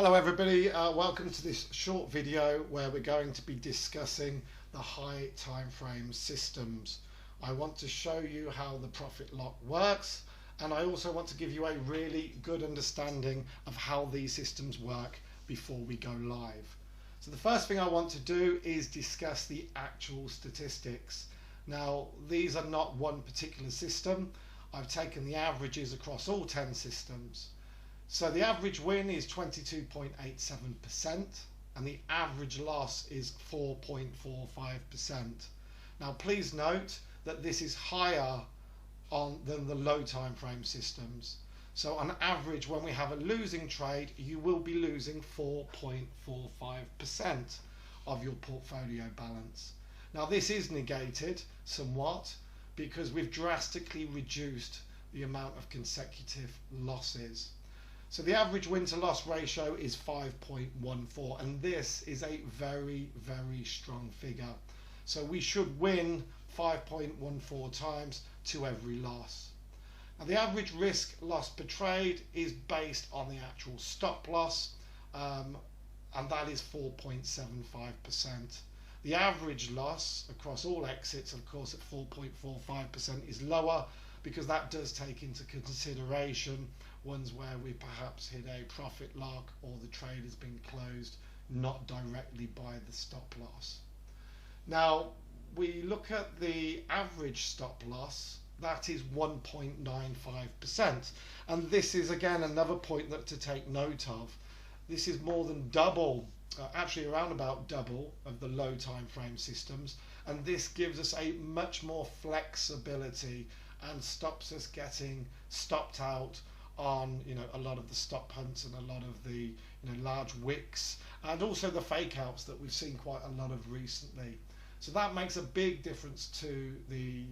Hello everybody, welcome to this short video where we're going to be discussing the high time frame systems. I want to show you how the profit lock works, and I also want to give you a really good understanding of how these systems work before we go live. So the first thing I want to do is discuss the actual statistics. Now these are not one particular system. I've taken the averages across all 10 systems. So the average win is 22.87% and the average loss is 4.45%. Now please note that this is higher than the low time frame systems. So on average, when we have a losing trade, you will be losing 4.45% of your portfolio balance. Now this is negated somewhat because we've drastically reduced the amount of consecutive losses. So the average win to loss ratio is 5.14, and this is a very, very strong figure. So we should win 5.14 times to every loss. Now the average risk loss per trade is based on the actual stop loss, and that is 4.75%. The average loss across all exits, of course, at 4.45% is lower because that does take into consideration ones where we perhaps hit a profit lock or the trade has been closed not directly by the stop loss. Now we look at the average stop loss, that is 1.95%, and this is again another point that to take note of. This is more than double, actually around about double of the low time frame systems, and this gives us a much more flexibility and stops us getting stopped out on a lot of the stop hunts and a lot of the large wicks, and also the fake outs that we've seen quite a lot of recently. So that makes a big difference to the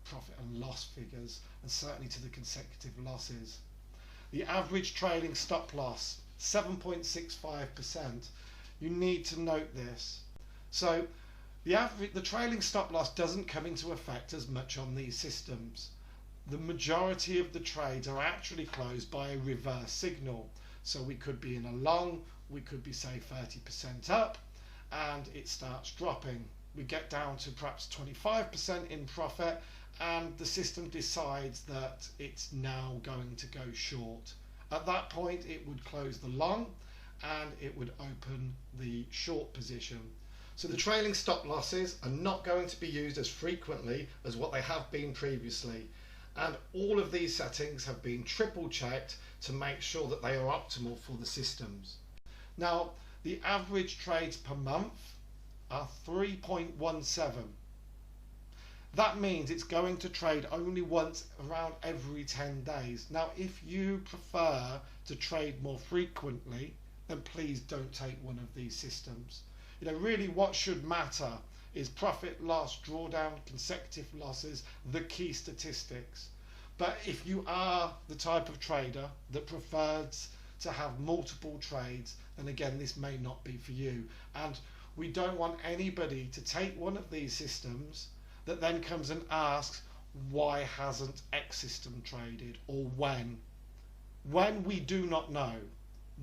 profit and loss figures, and certainly to the consecutive losses. The average trailing stop loss 7.65%. You need to note this. So the trailing stop loss doesn't come into effect as much on these systems. The majority of the trades are actually closed by a reverse signal. So we could be in a long, we could be say 30% up, and it starts dropping. We get down to perhaps 25% in profit, and the system decides that it's now going to go short. At that point, it would close the long and it would open the short position. So the trailing stop losses are not going to be used as frequently as what they have been previously. And all of these settings have been triple checked to make sure that they are optimal for the systems. Now, the average trades per month are 3.17. That means it's going to trade only once around every 10 days. Now, if you prefer to trade more frequently, then please don't take one of these systems. Really what should matter is profit, loss, drawdown, consecutive losses, the key statistics. But if you are the type of trader that prefers to have multiple trades, then again, this may not be for you. And we don't want anybody to take one of these systems that then comes and asks, why hasn't X system traded, or when? When we do not know.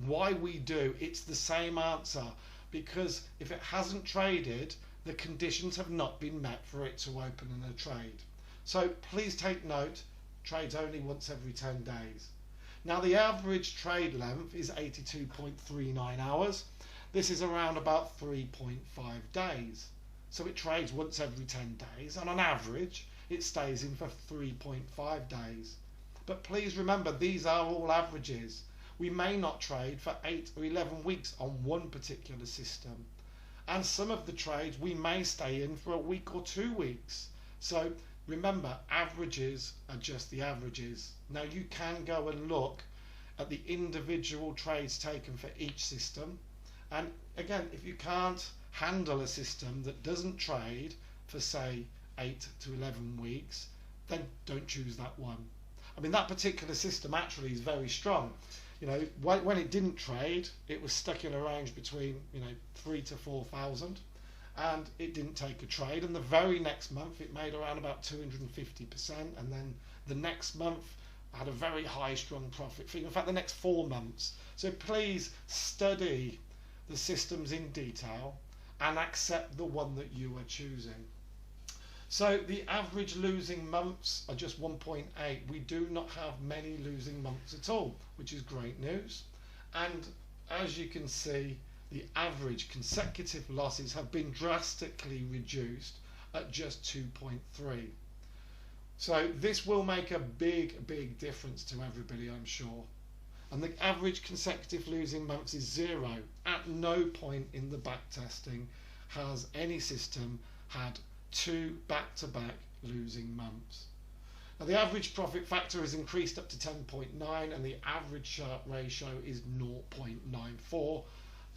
Why we do, it's the same answer, because if it hasn't traded, the conditions have not been met for it to open in a trade. So please take note, trades only once every 10 days. Now the average trade length is 82.39 hours. This is around about 3.5 days. So it trades once every 10 days, and on average it stays in for 3.5 days. But please remember, these are all averages. We may not trade for 8 or 11 weeks on one particular system. And some of the trades we may stay in for a week or 2 weeks. So remember, averages are just the averages. Now you can go and look at the individual trades taken for each system. And again, if you can't handle a system that doesn't trade for say 8 to 11 weeks, then don't choose that one. I mean, that particular system actually is very strong. When it didn't trade, it was stuck in a range between 3 to 4,000, and it didn't take a trade, and the very next month it made around about 250%, and then the next month had a very high strong profit figure, in fact the next 4 months. So please study the systems in detail and accept the one that you are choosing. So the average losing months are just 1.8. We do not have many losing months at all, which is great news. And as you can see, the average consecutive losses have been drastically reduced at just 2.3. So this will make a big difference to everybody, I'm sure. And the average consecutive losing months is 0. At no point in the back testing has any system had 2 back-to-back losing months. Now the average profit factor has increased up to 10.9 and the average Sharpe ratio is 0.94.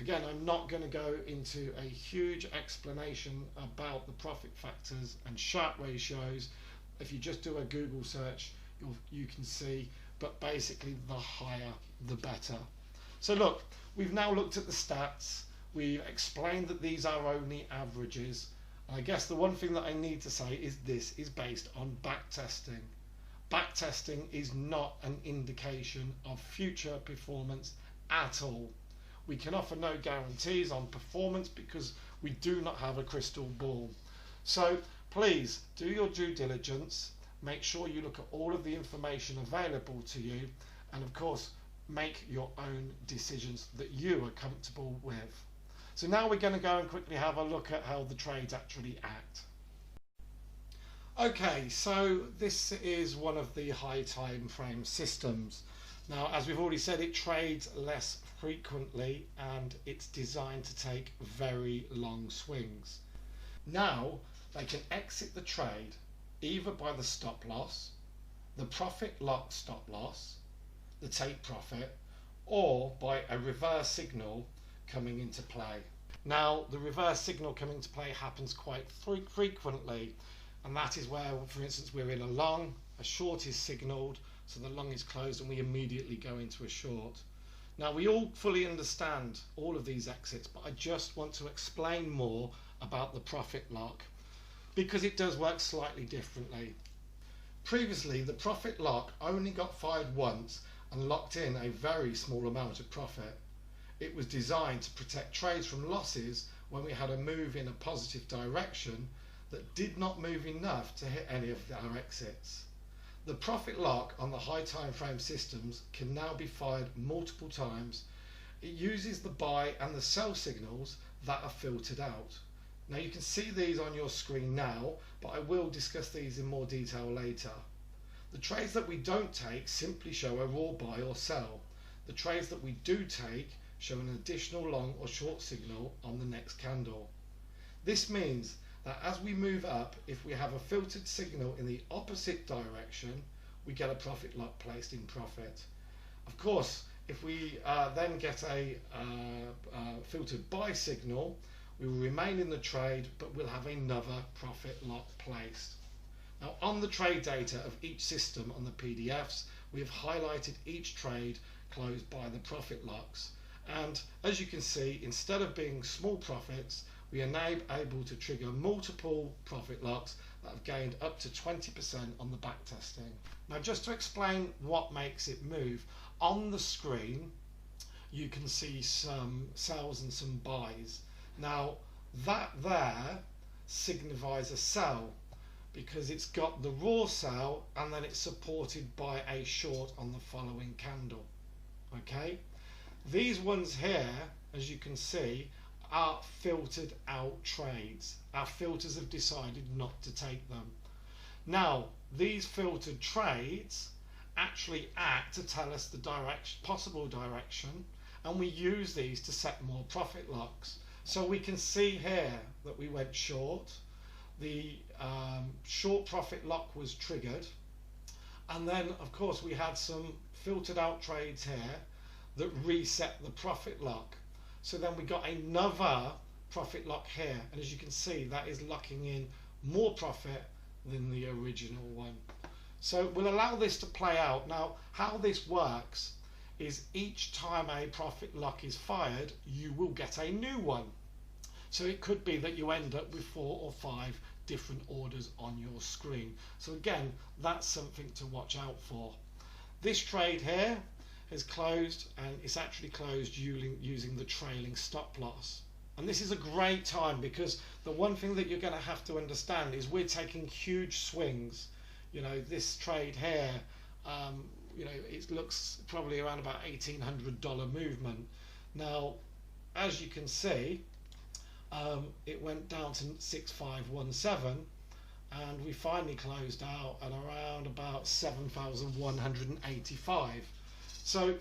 Again, I'm not going to go into a huge explanation about the profit factors and Sharpe ratios. If you just do a Google search, you can see, but basically the higher the better. So look, we've now looked at the stats, we've explained that these are only averages. I guess the one thing that I need to say is this is based on backtesting. Backtesting is not an indication of future performance at all. We can offer no guarantees on performance because we do not have a crystal ball. So please do your due diligence, make sure you look at all of the information available to you, and of course make your own decisions that you are comfortable with. So now we're going to go and quickly have a look at how the trades actually act. Okay, so this is one of the high time frame systems. Now, as we've already said, it trades less frequently and it's designed to take very long swings. Now, they can exit the trade either by the stop loss, the profit lock stop loss, the take profit, or by a reverse signal coming into play. Now the reverse signal coming to play happens quite frequently, and that is where, for instance, we're in a long, a short is signalled, so the long is closed and we immediately go into a short. Now we all fully understand all of these exits, but I just want to explain more about the profit lock because it does work slightly differently. Previously the profit lock only got fired once and locked in a very small amount of profit. It was designed to protect trades from losses when we had a move in a positive direction that did not move enough to hit any of our exits. The profit lock on the high time frame systems can now be fired multiple times. It uses the buy and the sell signals that are filtered out. Now you can see these on your screen now, but I will discuss these in more detail later. The trades that we don't take simply show a raw buy or sell. The trades that we do take show an additional long or short signal on the next candle. This means that as we move up, if we have a filtered signal in the opposite direction, we get a profit lock placed in profit. Of course, if we then get a filtered buy signal, we will remain in the trade, but we'll have another profit lock placed. Now on the trade data of each system on the PDFs, we have highlighted each trade closed by the profit locks. And as you can see, instead of being small profits, we are now able to trigger multiple profit locks that have gained up to 20% on the back testing. Now just to explain what makes it move, on the screen you can see some sells and some buys. Now that there signifies a sell because it's got the raw sell and then it's supported by a short on the following candle. Okay, these ones here, as you can see, are filtered out trades. Our filters have decided not to take them. Now these filtered trades actually act to tell us the possible direction, and we use these to set more profit locks. So we can see here that we went short, the short profit lock was triggered, and then of course we had some filtered out trades here that reset the profit lock. So then we got another profit lock here, and as you can see, that is locking in more profit than the original one. So we'll allow this to play out. Now how this works is each time a profit lock is fired, you will get a new one. So it could be that you end up with 4 or 5 different orders on your screen. So again, that's something to watch out for. This trade here has closed, and it's actually closed using the trailing stop loss. And this is a great time, because the one thing that you're going to have to understand is we're taking huge swings. You know, this trade here, you know, it looks probably around about $1,800 movement. Now, as you can see, it went down to 6517, and we finally closed out at around about 7,185. So,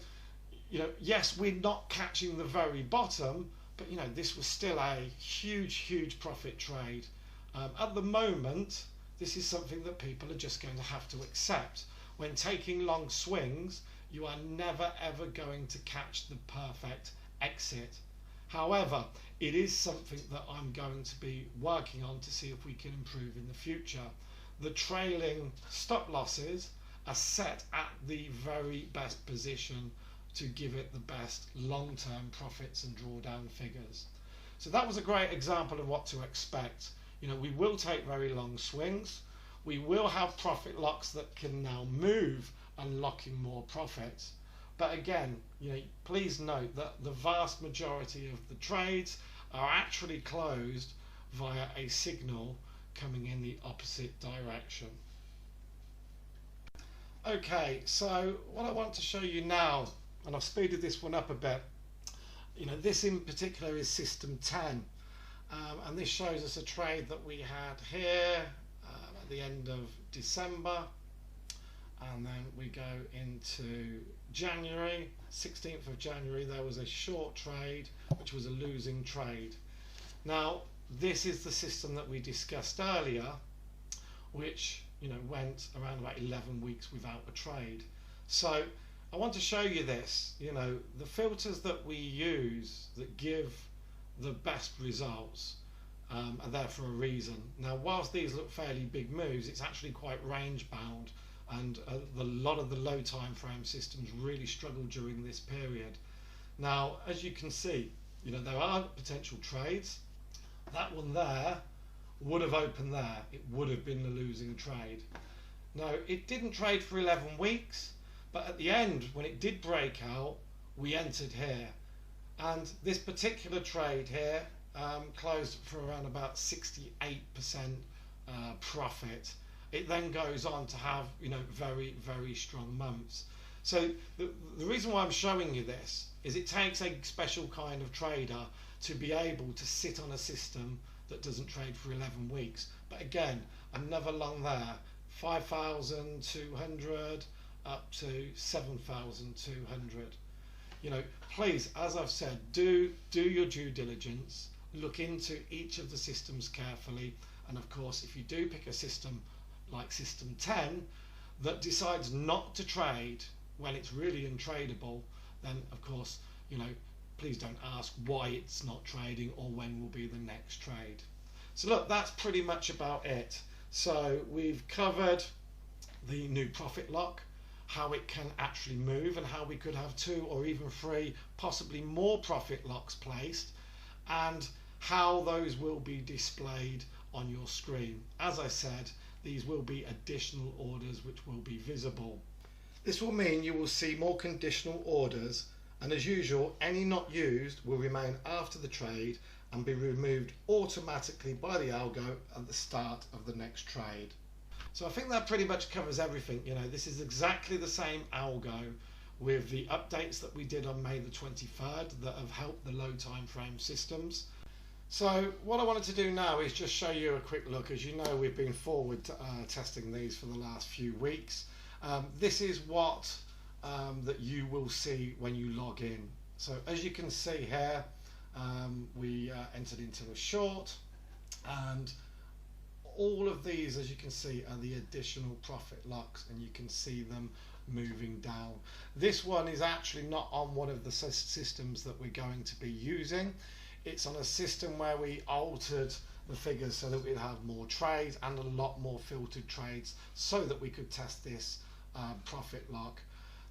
you know, yes, we're not catching the very bottom, but you know, this was still a huge profit trade. At the moment, this is something that people are just going to have to accept. When taking long swings, you are never ever going to catch the perfect exit. However, it is something that I'm going to be working on to see if we can improve in the future. The trailing stop losses are set at the very best position to give it the best long-term profits and drawdown figures. So that was a great example of what to expect. You know, we will take very long swings. We will have profit locks that can now move, unlocking more profits. But again, you know, please note that the vast majority of the trades are actually closed via a signal coming in the opposite direction. Okay, so what I want to show you now, and I've speeded this one up a bit, you know, this in particular is system 10, and this shows us a trade that we had here at the end of December, and then we go into January, 16th of January. There was a short trade which was a losing trade. Now this is the system that we discussed earlier, which, you know, went around about 11 weeks without a trade. So I want to show you this. You know, the filters that we use that give the best results are there for a reason. Now, whilst these look fairly big moves, it's actually quite range bound, and a lot of the low time frame systems really struggled during this period. Now, as you can see, you know, there are potential trades. That one there would have opened there. It would have been the losing trade. Now, it didn't trade for 11 weeks, but at the end, when it did break out, we entered here. And this particular trade here closed for around about 68% profit. It then goes on to have, you know, very strong months. So the reason why I'm showing you this is it takes a special kind of trader to be able to sit on a system that doesn't trade for 11 weeks. But again, another long there, 5,200 up to 7,200. You know, please, as I've said, do your due diligence, look into each of the systems carefully, and of course, if you do pick a system like system 10 that decides not to trade when it's really untradeable, then of course, you know, please don't ask why it's not trading or when will be the next trade. So look, that's pretty much about it. So we've covered the new profit lock, how it can actually move, and how we could have 2 or even 3, possibly more profit locks placed, and how those will be displayed on your screen. As I said, these will be additional orders which will be visible. This will mean you will see more conditional orders, and as usual, any not used will remain after the trade and be removed automatically by the algo at the start of the next trade. So I think that pretty much covers everything. You know, this is exactly the same algo with the updates that we did on May the 23rd that have helped the low time frame systems. So what I wanted to do now is just show you a quick look. As you know, we've been forward testing these for the last few weeks. This is what that you will see when you log in. So as you can see here, we entered into a short, and all of these, as you can see, are the additional profit locks, and you can see them moving down. This one is actually not on one of the systems that we're going to be using. It's on a system where we altered the figures so that we'd have more trades and a lot more filtered trades so that we could test this profit lock.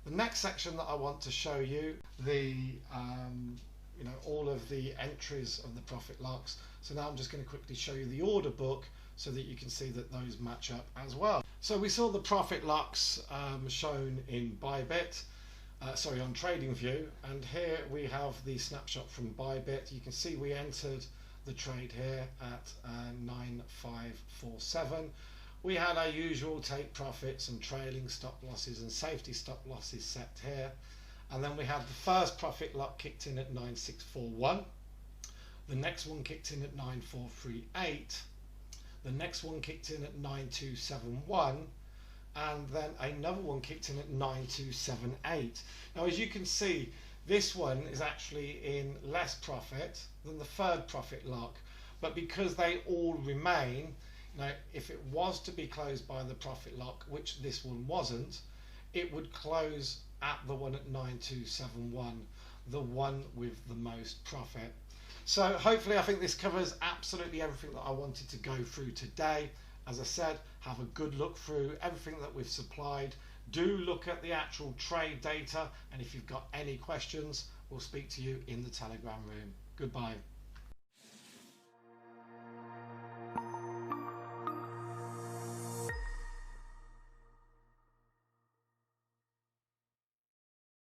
The next section that I want to show you, you know, all of the entries of the profit locks. So now I'm just going to quickly show you the order book so that you can see that those match up as well. So we saw the profit locks shown in Bybit, on TradingView, and here we have the snapshot from Bybit. You can see we entered the trade here at 9547. We had our usual take profits and trailing stop losses and safety stop losses set here, and then we had the first profit lock kicked in at 9641. The next one kicked in at 9438. The next one kicked in at 9271, and then another one kicked in at 9278. Now, as you can see, this one is actually in less profit than the third profit lock, but because they all remain, now if it was to be closed by the profit lock, which this one wasn't, it would close at the one at 9271, the one with the most profit. So hopefully I think this covers absolutely everything that I wanted to go through today. As I said, have a good look through everything that we've supplied. Do look at the actual trade data, and if you've got any questions, we'll speak to you in the Telegram room. Goodbye.